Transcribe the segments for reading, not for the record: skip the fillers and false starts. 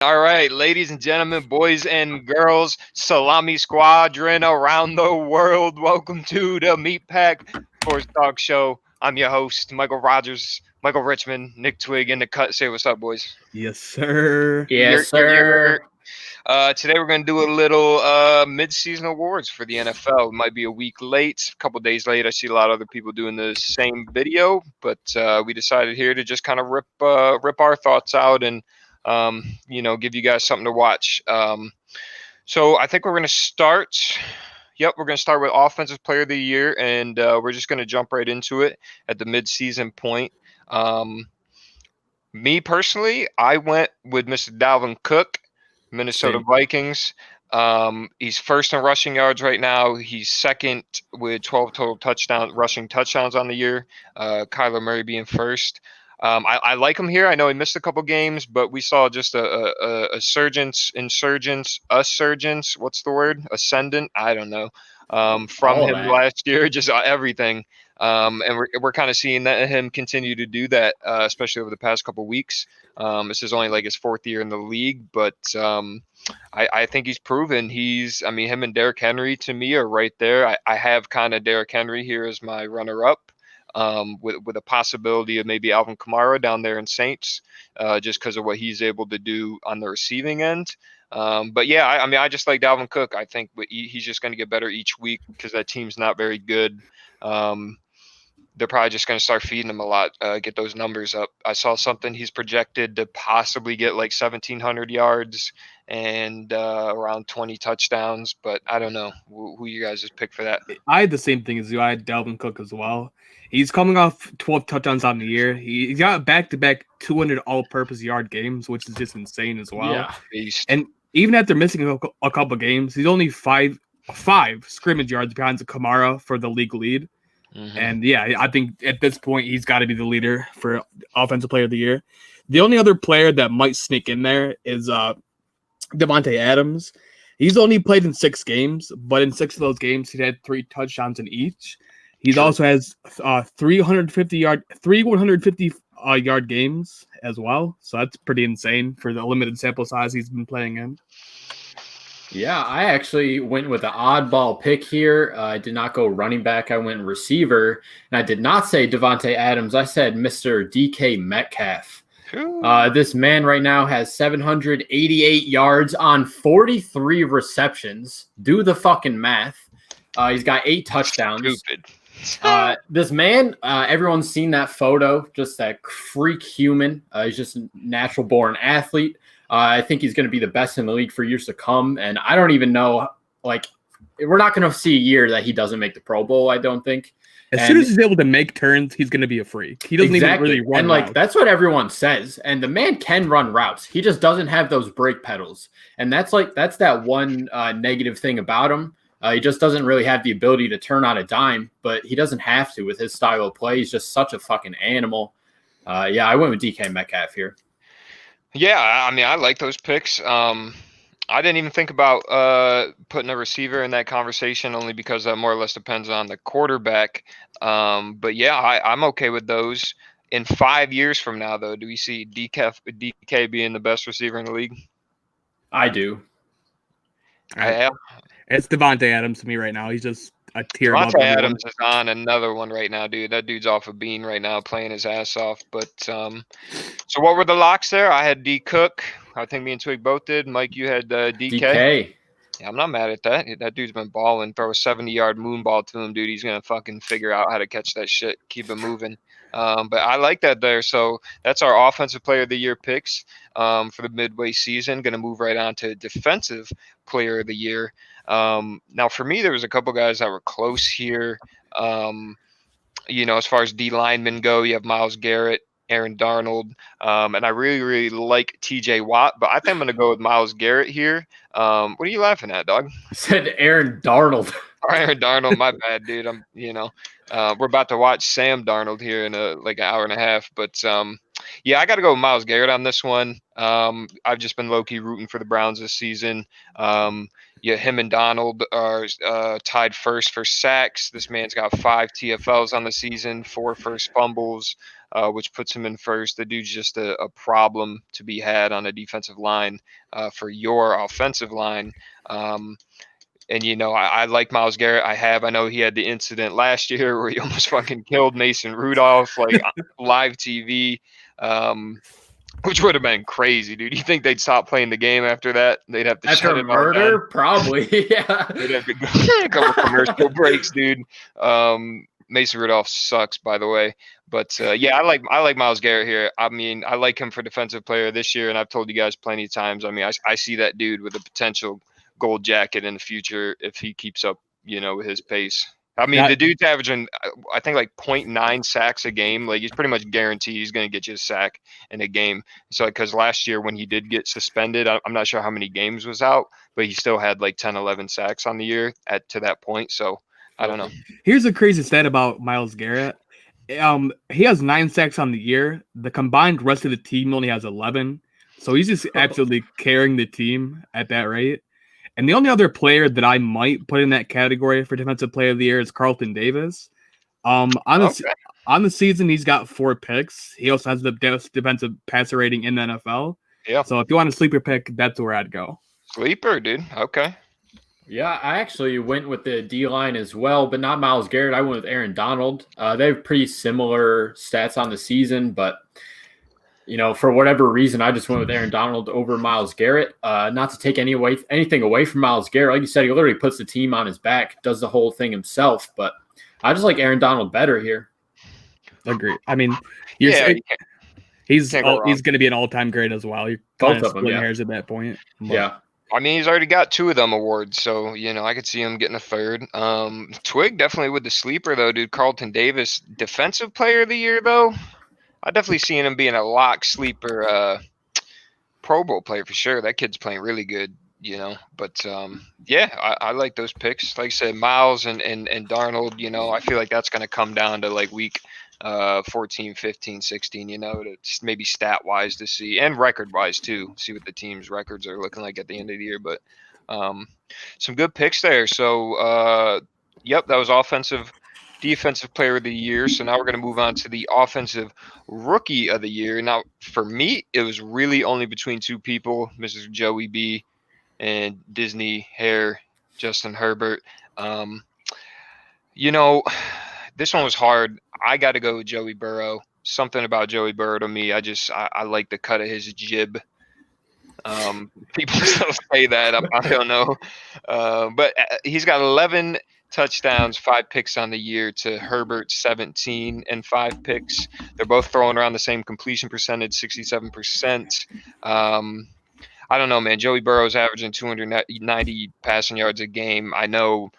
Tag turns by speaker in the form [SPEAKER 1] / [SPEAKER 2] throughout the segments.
[SPEAKER 1] All right, ladies and gentlemen, boys and girls, Salami Squadron around the world. Welcome to the Meat Pack Sports Talk Show. I'm your host, Michael Rogers, Michael Richman, Nick Twigg in the cut. Say what's up, boys.
[SPEAKER 2] Yes, sir.
[SPEAKER 1] You're,
[SPEAKER 3] Yes,
[SPEAKER 1] you're, you're,
[SPEAKER 3] sir.
[SPEAKER 1] Today we're going to do a little mid-season awards for the NFL. It might be a week late, a couple days late. I see a lot of other people doing the same video, but we decided here to just kind of rip our thoughts out and give you guys something to watch. So I think we're going to start. Yep, we're going to start with Offensive Player of the Year, and we're just going to jump right into it at the mid-season point. Me personally, I went with Mr. Dalvin Cook, Minnesota
[SPEAKER 2] Same.
[SPEAKER 1] Vikings. He's first in rushing yards right now. He's second with 12 total rushing touchdowns on the year. Kyler Murray being first. I like him here. I know he missed a couple games, but we saw just a insurgence. What's the word? Ascendant. I don't know. From
[SPEAKER 3] All
[SPEAKER 1] him
[SPEAKER 3] that.
[SPEAKER 1] last year, just everything. And we're kind of seeing him continue to do that, especially over the past couple weeks. This is only like his fourth year in the league, but I think he's proven him and Derrick Henry to me are right there. I have kind of Derrick Henry here as my runner-up, with a possibility of maybe Alvin Kamara down there in Saints, just because of what he's able to do on the receiving end. But yeah, I just like Dalvin Cook. I think he's just going to get better each week because that team's not very good. They're probably just going to start feeding him a lot, get those numbers up. I saw something he's projected to possibly get like 1,700 yards and around 20 touchdowns, but I don't know who you guys just pick for that.
[SPEAKER 2] I had the same thing as you. I had Dalvin Cook as well. He's coming off 12 touchdowns on the year. He's got back-to-back 200 all-purpose yard games, which is just insane as well.
[SPEAKER 3] Yeah.
[SPEAKER 1] Beast.
[SPEAKER 2] And even after missing a couple games, he's only five scrimmage yards behind Kamara for the league lead.
[SPEAKER 1] Mhm.
[SPEAKER 2] And yeah, I think at this point he's got to be the leader for Offensive Player of the Year. The only other player that might sneak in there is Devontae Adams. He's only played in 6 games, but in 6 of those games he had 3 touchdowns in each. He
[SPEAKER 1] True.
[SPEAKER 2] also has 150 yard games as well. So that's pretty insane for the limited sample size he's been playing in.
[SPEAKER 3] Yeah, I actually went with an oddball pick here. I did not go running back. I went receiver, and I did not say Devontae Adams. I said Mr. DK Metcalf. This man right now has 788 yards on 43 receptions. Do the fucking math. He's got 8 touchdowns.
[SPEAKER 1] Stupid.
[SPEAKER 3] This man, everyone's seen that photo, just that freak human. He's just a natural born athlete. I think he's going to be the best in the league for years to come. And I don't even know, we're not going to see a year that he doesn't make the Pro Bowl, I don't think.
[SPEAKER 2] As soon as he's able to make turns, he's going to be a freak. He doesn't even really run.
[SPEAKER 3] And
[SPEAKER 2] routes.
[SPEAKER 3] That's what everyone says. And the man can run routes. He just doesn't have those brake pedals. And that's that one negative thing about him. He just doesn't really have the ability to turn on a dime, but he doesn't have to with his style of play. He's just such a fucking animal. I went with DK Metcalf here.
[SPEAKER 1] Yeah, I like those picks. I didn't even think about putting a receiver in that conversation, only because that more or less depends on the quarterback. But yeah, I'm okay with those. In 5 years from now, though, do we see DK being the best receiver in the league?
[SPEAKER 3] I do.
[SPEAKER 2] It's Devontae Adams to me right now. He's just a tier above
[SPEAKER 1] Devontae
[SPEAKER 2] everyone.
[SPEAKER 1] Adams is on another one right now, dude. That dude's off a bean right now, playing his ass off. But so what were the locks there? I had D Cook. I think me and Twig both did. Mike, you had DK. Yeah, I'm not mad at that. That dude's been balling. Throw a 70-yard moon ball to him, dude. He's gonna fucking figure out how to catch that shit. Keep it moving. But I like that there. So that's our Offensive Player of the Year picks for the midway season. Going to move right on to Defensive Player of the Year. Now, for me, there was a couple guys that were close here. As far as D linemen go, you have Myles Garrett, Aaron Darnold, and I really, really like TJ Watt, but I think I'm going to go with Myles Garrett here. What are you laughing at, dog?
[SPEAKER 3] I said Aaron Darnold.
[SPEAKER 1] Aaron Darnold, my bad, dude. We're about to watch Sam Darnold here in an hour and a half, but I got to go with Myles Garrett on this one. I've just been low-key rooting for the Browns this season. Him and Donald are tied first for sacks. This man's got 5 TFLs on the season, 4 first fumbles. which puts him in first. The dude's just a problem to be had on a defensive line for your offensive line. And, I like Myles Garrett. I know he had the incident last year where he almost fucking killed Mason Rudolph, like live TV, which would have been crazy, dude. You think they'd stop playing the game after that? They'd have to
[SPEAKER 3] after
[SPEAKER 1] shut
[SPEAKER 3] a
[SPEAKER 1] it all
[SPEAKER 3] murder,
[SPEAKER 1] down.
[SPEAKER 3] probably. Yeah.
[SPEAKER 1] They'd have to go a couple commercial breaks, dude. Mason Rudolph sucks, by the way. But yeah, I like Myles Garrett here. I mean, I like him for defensive player this year, and I've told you guys plenty of times. I mean, I see that dude with a potential gold jacket in the future if he keeps up, with his pace. I mean, the dude's averaging, I think, like 0.9 sacks a game. Like, he's pretty much guaranteed he's going to get you a sack in a game. So, because last year when he did get suspended, I'm not sure how many games was out, but he still had like 10, 11 sacks on the year to that point. So, I don't know.
[SPEAKER 2] Here's a crazy stat about Myles Garrett. He has 9 sacks on the year. The combined rest of the team only has 11. So he's just absolutely carrying the team at that rate. And the only other player that I might put in that category for Defensive Player of the Year is Carlton Davis. On the season, he's got 4 picks. He also has the best defensive passer rating in the NFL.
[SPEAKER 1] Yeah.
[SPEAKER 2] So if you want a sleeper pick, that's where I'd go.
[SPEAKER 1] Sleeper, dude. Okay.
[SPEAKER 3] Yeah, I actually went with the D-line as well, but not Myles Garrett. I went with Aaron Donald. They have pretty similar stats on the season, but for whatever reason, I just went with Aaron Donald over Myles Garrett. Not to take anything away from Myles Garrett. Like you said, he literally puts the team on his back, does the whole thing himself. But I just like Aaron Donald better here.
[SPEAKER 2] Agree. I mean, he's going to be an all-time great as well. You're
[SPEAKER 3] both of them,
[SPEAKER 2] hairs at that point.
[SPEAKER 3] But, yeah.
[SPEAKER 1] I mean, he's already got 2 of them awards, so, I could see him getting a third. Twigg definitely with the sleeper, though, dude. Carlton Davis, Defensive Player of the Year, though. I definitely seen him being a lock sleeper Pro Bowl player for sure. That kid's playing really good, But, yeah, I like those picks. Like I said, Myles and Darnold, I feel like that's going to come down to, like, week 14, 15, 16, to just maybe stat-wise to see, and record-wise, too, see what the team's records are looking like at the end of the year. But some good picks there. So, yep, that was Defensive Player of the Year. So now we're going to move on to the Offensive Rookie of the Year. Now, for me, it was really only between 2 people, Mrs. Joey B and Disney Hair, Justin Herbert. This one was hard. I got to go with Joey Burrow. Something about Joey Burrow to me, I like the cut of his jib. People still say that. I don't know. But he's got 11 touchdowns, 5 picks on the year to Herbert 17 and 5 picks. They're both throwing around the same completion percentage, 67%. I don't know, man. Joey Burrow's averaging 290 passing yards a game. I know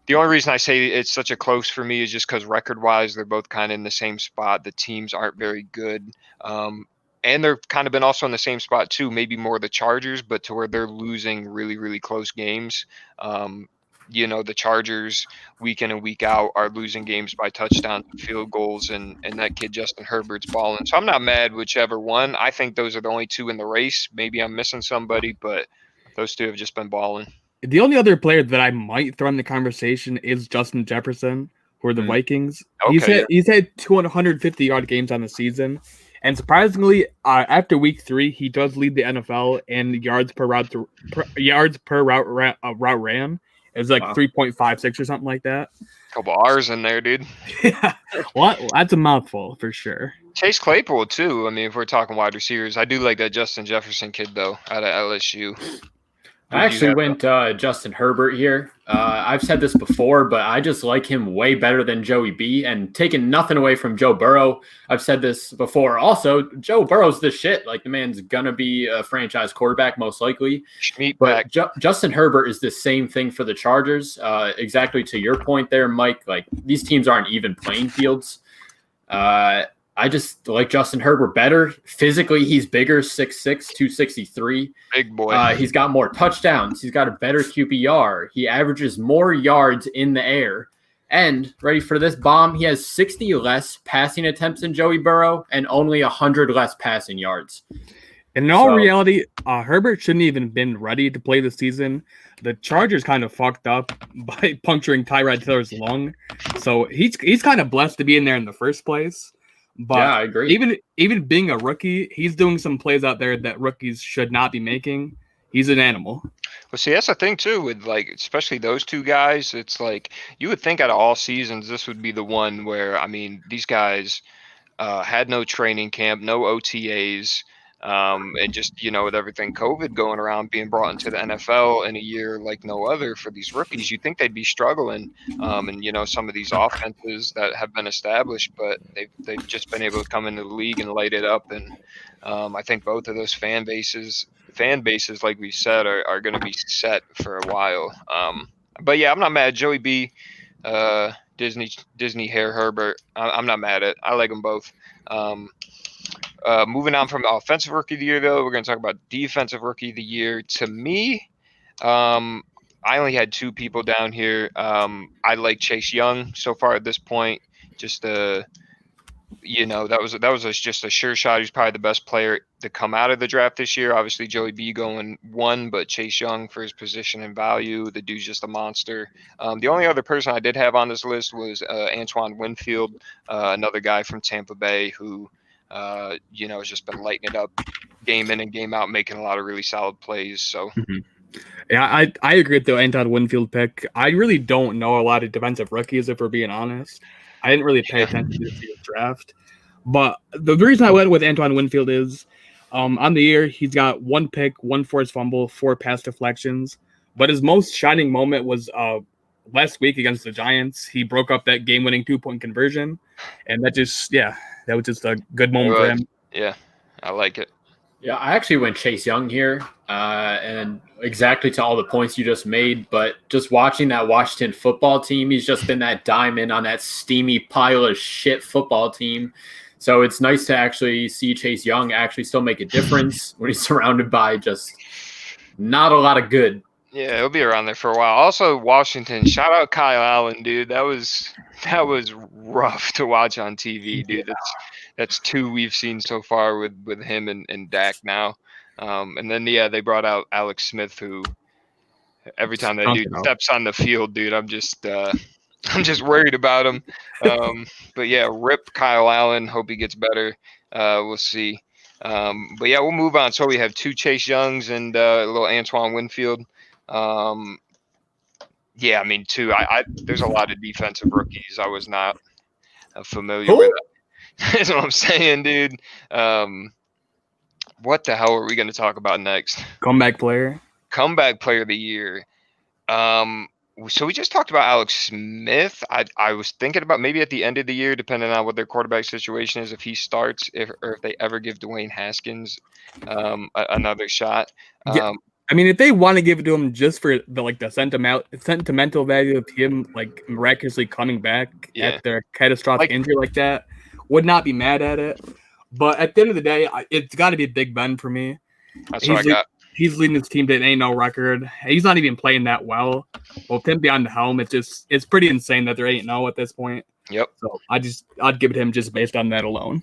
[SPEAKER 1] the only reason I say it's such a close for me is just because record-wise, they're both kind of in the same spot. The teams aren't very good. And they're kind of been also in the same spot too, maybe more the Chargers, but to where they're losing really, really close games. The Chargers week in and week out are losing games by touchdowns and field goals, and that kid Justin Herbert's balling. So I'm not mad whichever one. I think those are the only 2 in the race. Maybe I'm missing somebody, but those 2 have just been balling.
[SPEAKER 2] The only other player that I might throw in the conversation is Justin Jefferson for the Vikings.
[SPEAKER 1] Okay.
[SPEAKER 2] He's had 250-yard games on the season. And surprisingly, after week 3, he does lead the NFL in yards per route ran. It was like 3.56 or something like that.
[SPEAKER 1] Couple R's in there, dude.
[SPEAKER 2] Yeah. Well, that's a mouthful for sure.
[SPEAKER 1] Chase Claypool, too. I mean, if we're talking wide receivers, I do like that Justin Jefferson kid, though, out of LSU.
[SPEAKER 3] I actually went Justin Herbert here. I've said this before, but I just like him way better than Joey B. And taking nothing away from Joe Burrow, I've said this before. Also, Joe Burrow's the shit. Like, the man's gonna be a franchise quarterback most likely. But Justin Herbert is the same thing for the Chargers. Exactly to your point there, Mike. Like, these teams aren't even playing fields. I just like Justin Herbert better. Physically, he's bigger, 6'6", 263.
[SPEAKER 1] Big boy.
[SPEAKER 3] He's got more touchdowns. He's got a better QBR. He averages more yards in the air. And, ready for this bomb, he has 60 less passing attempts than Joey Burrow and only 100 less passing yards.
[SPEAKER 2] In all reality, Herbert shouldn't even been ready to play the season. The Chargers kind of fucked up by puncturing Tyrod Taylor's lung. So he's kind of blessed to be in there in the first place. But
[SPEAKER 3] yeah, I agree.
[SPEAKER 2] even being a rookie, he's doing some plays out there that rookies should not be making. He's an animal.
[SPEAKER 1] Well, see, that's the thing too with like especially those two guys. It's like you would think out of all seasons, this would be the one where I mean these guys had no training camp, no OTAs, and just with everything COVID going around, being brought into the NFL in a year like no other for these rookies, you'd think they'd be struggling. And some of these offenses that have been established, but they've just been able to come into the league and light it up. And I think both of those fan bases, like we said, are going to be set for a while. But yeah, I'm not mad. Joey B. Disney Hair Herbert. I'm not mad at it. I like them both. Moving on from offensive rookie of the year, though, we're going to talk about defensive rookie of the year. To me, I only had two people down here. I like Chase Young so far at this point. Just that was just a sure shot. He's probably the best player to come out of the draft this year. Obviously, Joey B going one, but Chase Young for his position and value. The dude's just a monster. The only other person I did have on this list was Antoine Winfield, another guy from Tampa Bay who, has just been lighting it up game in and game out, making a lot of really solid plays. So.
[SPEAKER 2] Mm-hmm. Yeah, I agree with the Anton Winfield pick. I really don't know a lot of defensive rookies, if we're being honest. I didn't really pay attention to the draft. But the reason I went with Antoine Winfield is on the year, he's got 1 pick, 1 forced fumble, 4 pass deflections. But his most shining moment was last week against the Giants. He broke up that game-winning 2-point conversion. And that was just a good moment for him.
[SPEAKER 1] Yeah, I like it.
[SPEAKER 3] Yeah, I actually went Chase Young here, and exactly to all the points you just made. But just watching that Washington football team, he's just been that diamond on that steamy pile of shit football team. So it's nice to actually see Chase Young actually still make a difference when he's surrounded by just not a lot of good.
[SPEAKER 1] Yeah, he'll be around there for a while. Also, Washington, shout out Kyle Allen, dude. That was rough to watch on TV, dude. That's 2 we've seen so far with him and Dak now. And then they brought out Alex Smith, who every time that dude steps on the field, dude, I'm just worried about him. But yeah, rip Kyle Allen. Hope he gets better. We'll see. But yeah, we'll move on. So we have 2 Chase Youngs and a little Antoine Winfield. Yeah, I mean, 2. There's a lot of defensive rookies I was not familiar with. That's what I'm saying, dude. What the hell are we going to talk about next?
[SPEAKER 2] Comeback player
[SPEAKER 1] of the year. So we just talked about Alex Smith. I was thinking about maybe at the end of the year, depending on what their quarterback situation is, if he starts, or if they ever give Dwayne Haskins another shot.
[SPEAKER 2] Yeah. I mean, if they want to give it to him just for the sentimental value of him miraculously coming back after a catastrophic injury like that, would not be mad at it. But at the end of the day, it's got to be Big Ben for me.
[SPEAKER 1] That's what I got.
[SPEAKER 2] He's leading his team to an 8-0 record. He's not even playing that well. Well, with him behind the helm, it's pretty insane that they're 8-0 at this point.
[SPEAKER 1] Yep.
[SPEAKER 2] So I'd give it to him just based on that alone.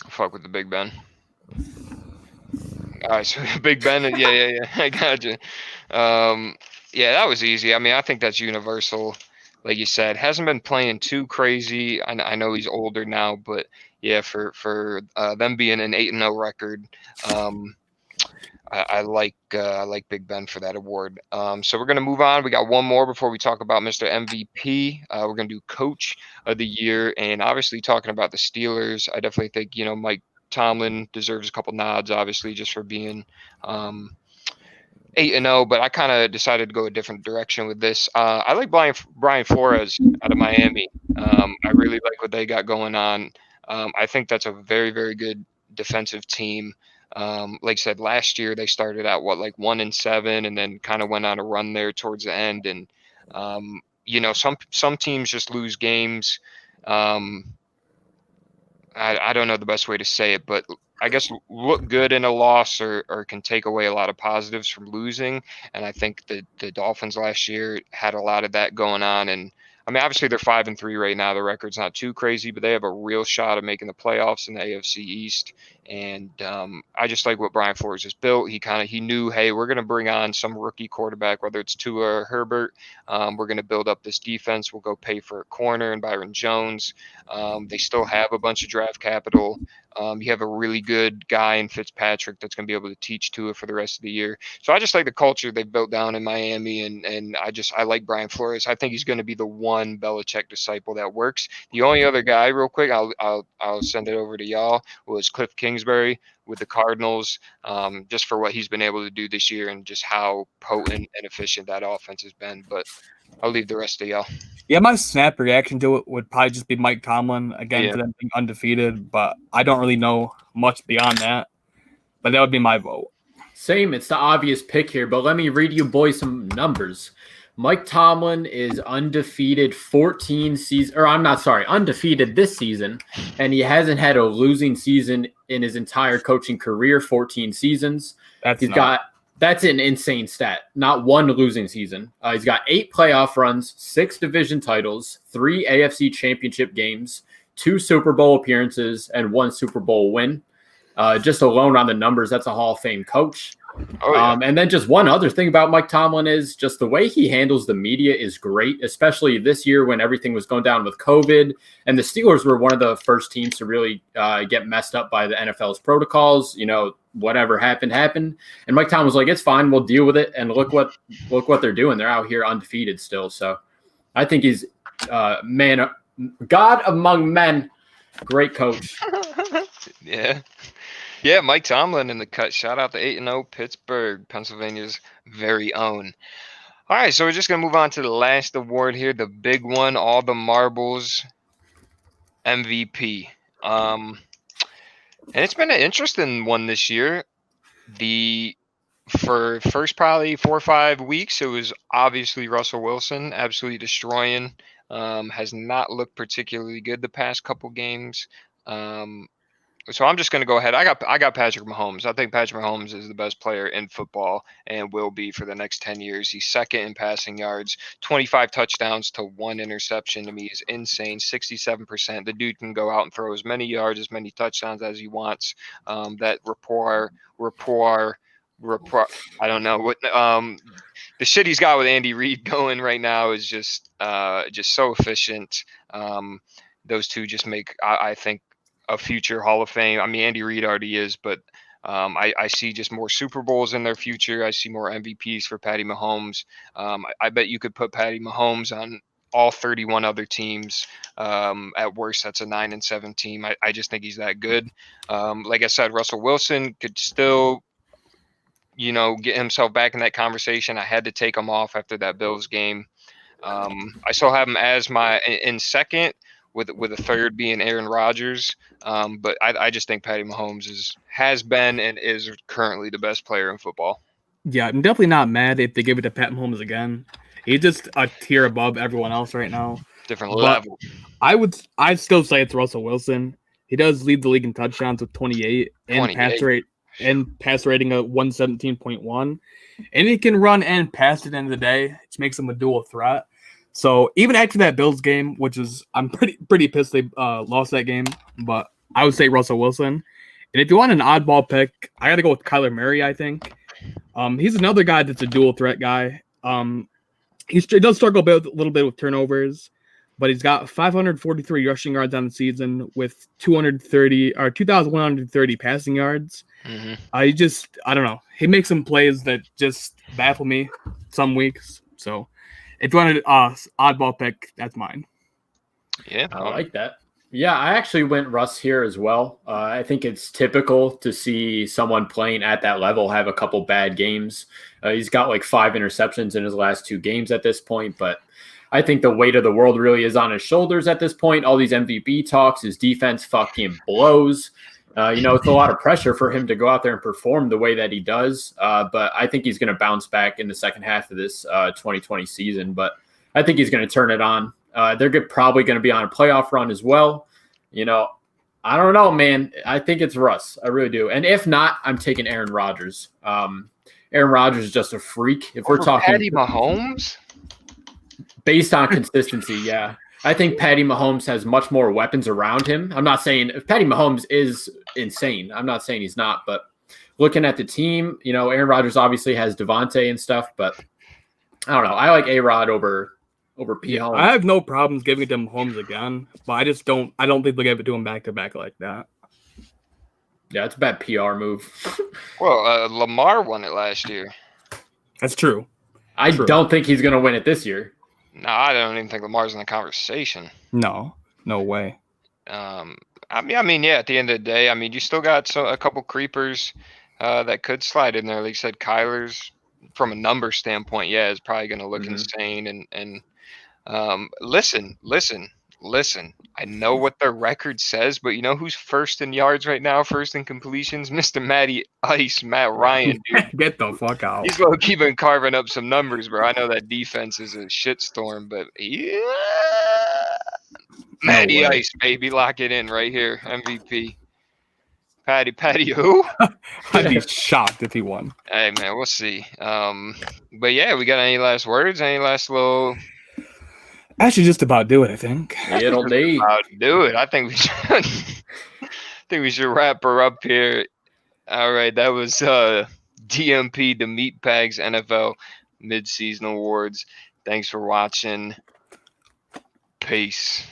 [SPEAKER 1] Fuck with the Big Ben. All right, so Big Ben, yeah, I got you. Yeah, that was easy. I mean, I think that's universal. Like you said, hasn't been playing too crazy. I know he's older now, but yeah, for them being an 8-0 record, I like Big Ben for that award. So we're gonna move on. We got one more before we talk about Mr. MVP. We're gonna do Coach of the Year, and obviously talking about the Steelers, I definitely think Mike Tomlin deserves a couple nods, obviously, just for being 8-0, but I kind of decided to go a different direction with this. I like Brian Flores out of Miami. I really like what they got going on. I think that's a very, very good defensive team. Like I said, last year they started out 1-7, and then kind of went on a run there towards the end. And some teams just lose games. I don't know the best way to say it, but I guess look good in a loss or can take away a lot of positives from losing. And I think the Dolphins last year had a lot of that going on. And I mean, obviously they're 5-3 right now. The record's not too crazy, but they have a real shot of making the playoffs in the AFC East. And I just like what Brian Flores has built. He knew, hey, we're going to bring on some rookie quarterback, whether it's Tua or Herbert. We're going to build up this defense. We'll go pay for a corner and Byron Jones. They still have a bunch of draft capital. You have a really good guy in Fitzpatrick that's going to be able to teach Tua for the rest of the year. So I just like the culture they've built down in Miami, and I like Brian Flores. I think he's going to be the one Belichick disciple that works. The only other guy, real quick, I'll send it over to y'all, was Cliff Kingsbury with the Cardinals, just for what he's been able to do this year and just how potent and efficient that offense has been. But I'll leave the rest to y'all.
[SPEAKER 2] Yeah, my snap reaction to it would probably just be Mike Tomlin, again, for them being undefeated, but I don't really know much beyond that. But that would be my vote.
[SPEAKER 3] Same, it's the obvious pick here, but let me read you boys some numbers. Mike Tomlin is undefeated undefeated this season, and he hasn't had a losing season in his entire coaching career, 14 seasons. That's an insane stat. Not one losing season. He's got 8 playoff runs, 6 division titles, 3 AFC championship games, 2 Super Bowl appearances, and 1 Super Bowl win. Just alone on the numbers, that's a Hall of Fame coach. Oh, yeah. And then just one other thing about Mike Tomlin is just the way he handles the media is great, especially this year when everything was going down with COVID. And the Steelers were one of the first teams to really get messed up by the NFL's protocols. Whatever happened. And Mike Tomlin was like, it's fine. We'll deal with it. And look what they're doing. They're out here undefeated still. So I think he's God among men. Great coach.
[SPEAKER 1] Yeah, Mike Tomlin in the cut. Shout out to 8-0 Pittsburgh, Pennsylvania's very own. All right, so we're just going to move on to the last award here, the big one, all the marbles, MVP. And it's been an interesting one this year. For first probably 4 or 5 weeks, it was obviously Russell Wilson, absolutely destroying. Has not looked particularly good the past couple games. So I'm just going to go ahead. I got Patrick Mahomes. I think Patrick Mahomes is the best player in football and will be for the next 10 years. He's second in passing yards, 25 touchdowns to 1 interception. To me is insane, 67%. The dude can go out and throw as many yards, as many touchdowns as he wants. That rapport. I don't know what the shit he's got with Andy Reid going right now is just so efficient. Those two just make, I think, a future Hall of Fame. I mean, Andy Reid already is, but I see just more Super Bowls in their future. I see more MVPs for Patty Mahomes. I bet you could put Patty Mahomes on all 31 other teams. At worst, that's a 9-7 team. I just think he's that good. Like I said, Russell Wilson could still, get himself back in that conversation. I had to take him off after that Bills game. I still have him as in second, with a third being Aaron Rodgers. But I just think Patty Mahomes has been and is currently the best player in football.
[SPEAKER 2] Yeah, I'm definitely not mad if they give it to Pat Mahomes again. He's just a tier above everyone else right now.
[SPEAKER 1] Different level.
[SPEAKER 2] I'd still say it's Russell Wilson. He does lead the league in touchdowns with 28 and pass rating of 117.1. And he can run and pass at the end of the day, which makes him a dual threat. So even after that Bills game, which is I'm pretty pissed they lost that game, but I would say Russell Wilson. And if you want an oddball pick, I got to go with Kyler Murray, I think. He's another guy that's a dual threat guy. He does struggle a little bit with turnovers, but he's got 543 rushing yards on the season with 2,130 passing yards. Mm-hmm. I don't know. He makes some plays that just baffle me some weeks. So if you wanted an oddball pick, that's mine.
[SPEAKER 1] Yeah,
[SPEAKER 3] I like that. Yeah, I actually went Russ here as well. I think it's typical to see someone playing at that level have a couple bad games. He's got like 5 interceptions in his last 2 games at this point, but I think the weight of the world really is on his shoulders at this point. All these MVP talks, his defense fucking blows. It's a lot of pressure for him to go out there and perform the way that he does. But I think he's going to bounce back in the second half of this 2020 season. But I think he's going to turn it on. They're probably going to be on a playoff run as well. I don't know, man. I think it's Russ. I really do. And if not, I'm taking Aaron Rodgers. Aaron Rodgers is just a freak. If we're talking
[SPEAKER 1] Patty Mahomes,
[SPEAKER 3] based on consistency, yeah. I think Patty Mahomes has much more weapons around him. I'm not saying Patty Mahomes is insane. I'm not saying he's not, but looking at the team, Aaron Rodgers obviously has Devontae and stuff, but I don't know. I like A-Rod over P. Holmes.
[SPEAKER 2] I have no problems giving it to Mahomes again, but I don't think they'll give it to him back to back like that.
[SPEAKER 3] Yeah, it's a bad PR move.
[SPEAKER 1] Well, Lamar won it last year.
[SPEAKER 2] That's true.
[SPEAKER 3] I don't think he's going to win it this year.
[SPEAKER 1] No, I don't even think Lamar's in the conversation.
[SPEAKER 2] No way.
[SPEAKER 1] I mean, yeah. At the end of the day, I mean, you still got a couple creepers that could slide in there. Like you said, Kyler's from a number standpoint, yeah, is probably going to look insane. And listen. I know what their record says, but you know who's first in yards right now, first in completions? Mr. Matt Ryan, dude.
[SPEAKER 2] Get the fuck out.
[SPEAKER 1] He's going to keep on carving up some numbers, bro. I know that defense is a shitstorm, but yeah. Matty Ice, baby. Lock it in right here. MVP. Patty who?
[SPEAKER 2] I'd be shocked if he won.
[SPEAKER 1] Hey, man, we'll see. But yeah, we got any last words? Any last little...
[SPEAKER 2] Actually, just about do it, I think.
[SPEAKER 3] It'll be.
[SPEAKER 1] Do it. I think we should. I think we should wrap her up here. All right, that was DMP, the Meatbags NFL Midseason Awards. Thanks for watching. Peace.